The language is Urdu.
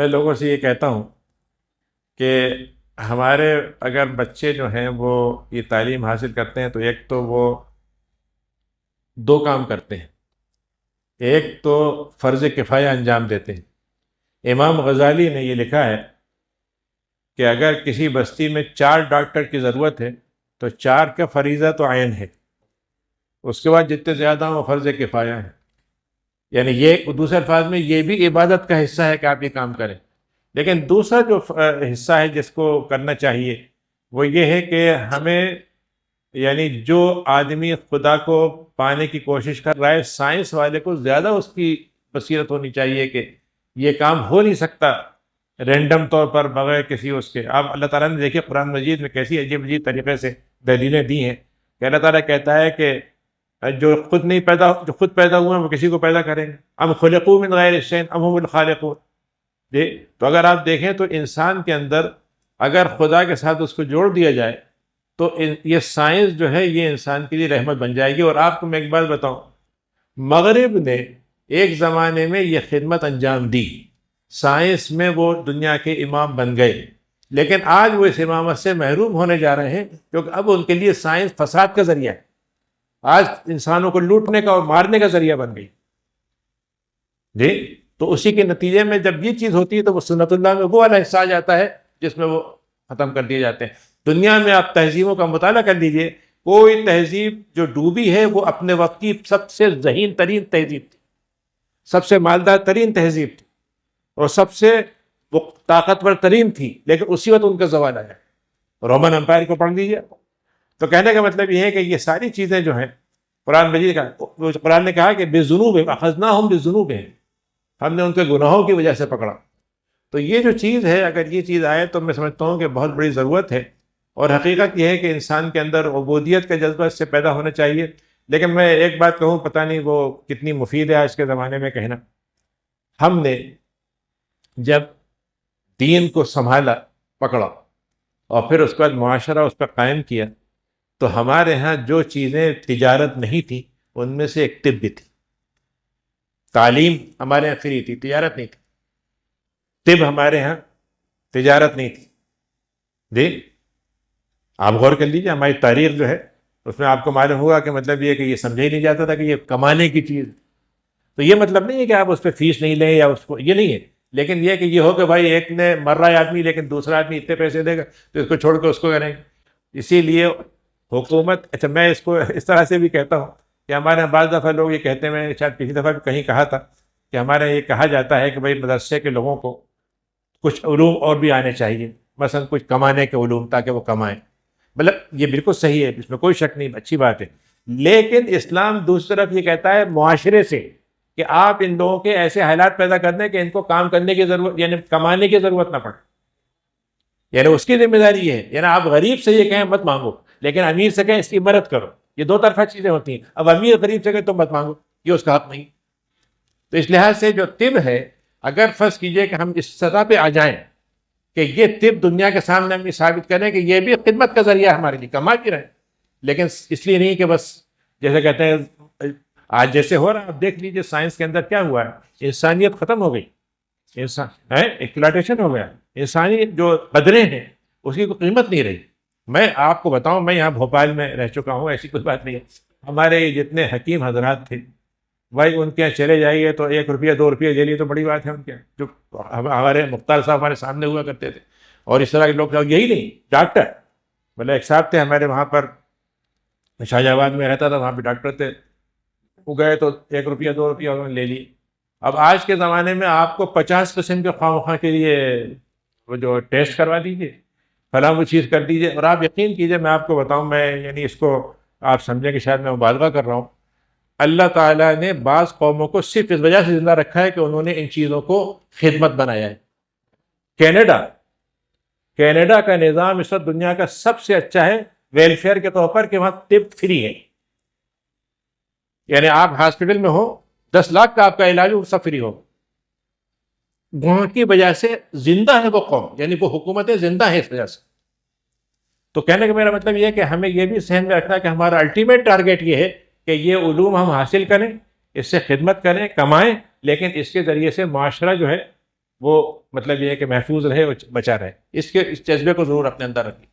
میں لوگوں سے یہ کہتا ہوں کہ ہمارے اگر بچے جو ہیں وہ یہ تعلیم حاصل کرتے ہیں تو ایک تو وہ دو کام کرتے ہیں. ایک تو فرض کفایہ انجام دیتے ہیں. امام غزالی نے یہ لکھا ہے کہ اگر کسی بستی میں 4 ڈاکٹر کی ضرورت ہے تو 4 کا فریضہ تو عین ہے، اس کے بعد جتنے زیادہ ہوں وہ فرض کفایہ ہے. یعنی یہ دوسرے الفاظ میں یہ بھی عبادت کا حصہ ہے کہ آپ یہ کام کریں. لیکن دوسرا جو حصہ ہے جس کو کرنا چاہیے وہ یہ ہے کہ ہمیں، یعنی جو آدمی خدا کو پانے کی کوشش کر رہا ہے، سائنس والے کو زیادہ اس کی بصیرت ہونی چاہیے کہ یہ کام ہو نہیں سکتا رینڈم طور پر بغیر کسی اس کے. آپ اللہ تعالیٰ نے دیکھیے قرآن مجید میں کیسی عجیب عجیب طریقے سے دلیلیں دی ہیں کہ اللہ تعالیٰ کہتا ہے کہ جو خود پیدا ہوئے ہیں وہ کسی کو پیدا کریں گے. ام خلقوا من غیر شیء ام هم الخالقون. جی تو اگر آپ دیکھیں تو انسان کے اندر اگر خدا کے ساتھ اس کو جوڑ دیا جائے تو یہ سائنس جو ہے یہ انسان کے لیے رحمت بن جائے گی. اور آپ کو میں ایک بات بتاؤں، مغرب نے ایک زمانے میں یہ خدمت انجام دی، سائنس میں وہ دنیا کے امام بن گئے، لیکن آج وہ اس امامت سے محروم ہونے جا رہے ہیں کیونکہ اب ان کے لیے سائنس فساد کا ذریعہ ہے. آج انسانوں کو لوٹنے کا اور مارنے کا ذریعہ بن گئی. جی تو اسی کے نتیجے میں جب یہ چیز ہوتی ہے تو وہ سنت اللہ میں وہ والا حصہ آ جاتا ہے جس میں وہ ختم کر دیے جاتے ہیں. دنیا میں آپ تہذیبوں کا مطالعہ کر لیجئے، کوئی تہذیب جو ڈوبی ہے وہ اپنے وقت کی سب سے ذہین ترین تہذیب تھی، سب سے مالدار ترین تہذیب تھی اور سب سے وہ طاقتور ترین تھی، لیکن اسی وقت ان کا زوال آیا. رومن امپائر کو پڑھ لیجیے. تو کہنے کا مطلب یہ ہے کہ یہ ساری چیزیں جو ہیں قرآن مجید کا، قرآن نے کہا کہ بے ذنوب اخذناہم بذنوبہم، ہم نے ان کے گناہوں کی وجہ سے پکڑا. تو یہ جو چیز ہے اگر یہ چیز آئے تو میں سمجھتا ہوں کہ بہت بڑی ضرورت ہے. اور حقیقت یہ ہے کہ انسان کے اندر عبودیت کا جذبہ اس سے پیدا ہونا چاہیے. لیکن میں ایک بات کہوں، پتہ نہیں وہ کتنی مفید ہے آج کے زمانے میں کہنا، ہم نے جب دین کو سنبھالا، پکڑا اور پھر اس کے بعد معاشرہ اس پر قائم کیا تو ہمارے ہاں جو چیزیں تجارت نہیں تھی ان میں سے ایک طب بھی تھی. تعلیم ہمارے ہاں فری تھی، تجارت نہیں تھی. طب ہمارے ہاں تجارت نہیں تھی. جی آپ غور کر لیجیے ہماری تاریخ جو ہے اس میں آپ کو معلوم ہوگا کہ مطلب یہ کہ یہ سمجھا ہی نہیں جاتا تھا کہ یہ کمانے کی چیز. تو یہ مطلب نہیں ہے کہ آپ اس پہ فیس نہیں لیں یا اس کو، یہ نہیں ہے، لیکن یہ کہ یہ ہو کہ بھائی ایک نے مر رہا ہے آدمی لیکن دوسرا آدمی اتنے پیسے دے گا تو اس کو چھوڑ کے اس کو کریں گے. اسی لیے حکومت، اچھا میں اس کو اس طرح سے بھی کہتا ہوں کہ ہمارے یہاں بعض دفعہ لوگ یہ کہتے ہیں، میں نے شاید پچھلی دفعہ بھی کہیں کہا تھا کہ ہمارے یہاں یہ کہا جاتا ہے کہ بھائی مدرسے کے لوگوں کو کچھ علوم اور بھی آنے چاہیے، مثلا کچھ کمانے کے علوم تاکہ وہ کمائیں. مطلب یہ بالکل صحیح ہے، اس میں کوئی شک نہیں، اچھی بات ہے. لیکن اسلام دوسری طرف یہ کہتا ہے معاشرے سے کہ آپ ان لوگوں کے ایسے حالات پیدا کر دیں کہ ان کو کام کرنے کی ضرورت، یعنی کمانے کی ضرورت نہ پڑے. یعنی اس کی ذمہ داری یہ ہے، یعنی آپ غریب سے یہ کہیں مت مانگو لیکن امیر سے کہیں اس کی مدد کرو. یہ دو طرفہ چیزیں ہوتی ہیں. اب امیر غریب سے کہیں تم مت مانگو، یہ اس کا حق نہیں. تو اس لحاظ سے جو طب ہے، اگر فرض کیجئے کہ ہم اس سطح پہ آ جائیں کہ یہ طب دنیا کے سامنے ہم یہ ثابت کریں کہ یہ بھی خدمت کا ذریعہ ہمارے لیے، کما بھی رہے، لیکن اس لیے نہیں کہ بس جیسے کہتے ہیں آج جیسے ہو رہا ہے. آپ دیکھ لیجئے سائنس کے اندر کیا ہوا ہے، انسانیت ختم ہو گئی، ایکسپلائٹیشن ہو گیا، انسانی جو قدریں ہیں اس کی کوئی قیمت نہیں رہی. میں آپ کو بتاؤں، میں یہاں بھوپال میں رہ چکا ہوں، ایسی کوئی بات نہیں ہے. ہمارے جتنے حکیم حضرات تھے بھائی ان کے یہاں چلے جائیے تو 1 روپیہ 2 روپیہ لے لیے تو بڑی بات ہے. ان کے جو ہمارے مختار صاحب ہمارے سامنے ہوا کرتے تھے اور اس طرح کے لوگ، یہی نہیں ڈاکٹر، مطلب ایک صاحب تھے ہمارے وہاں پر، شاہ جہاں آباد میں رہتا تھا، وہاں پہ ڈاکٹر تھے، وہ گئے تو 1 روپیہ 2 روپیہ انہوں نے لے لی. اب آج کے زمانے میں آپ کو 50 قسم کے خواہ کے لیے وہ جو ٹیسٹ کروا دیجیے، فلاں وہ چیز کر دیجیے. اور آپ یقین کیجیے میں آپ کو بتاؤں، میں یعنی اس کو آپ سمجھیں کہ شاید میں مبالغہ کر رہا ہوں، اللہ تعالیٰ نے بعض قوموں کو صرف اس وجہ سے زندہ رکھا ہے کہ انہوں نے ان چیزوں کو خدمت بنایا ہے. کینیڈا کا نظام اس وقت دنیا کا سب سے اچھا ہے ویلفیئر کے طور پر کہ وہاں طب فری ہے. یعنی آپ ہاسپٹل میں ہو 10 لاکھ کا آپ کا علاج وہ سب فری ہو. وہاں کی وجہ سے زندہ ہے وہ قوم، یعنی وہ حکومتیں زندہ ہیں اس وجہ سے. تو کہنے کا میرا مطلب یہ ہے کہ ہمیں یہ بھی ذہن میں رکھنا ہے کہ ہمارا الٹیمیٹ ٹارگیٹ یہ ہے کہ یہ علوم ہم حاصل کریں، اس سے خدمت کریں، کمائیں، لیکن اس کے ذریعے سے معاشرہ جو ہے وہ مطلب یہ ہے کہ محفوظ رہے اور بچا رہے. اس جذبے کو ضرور اپنے اندر رکھیں.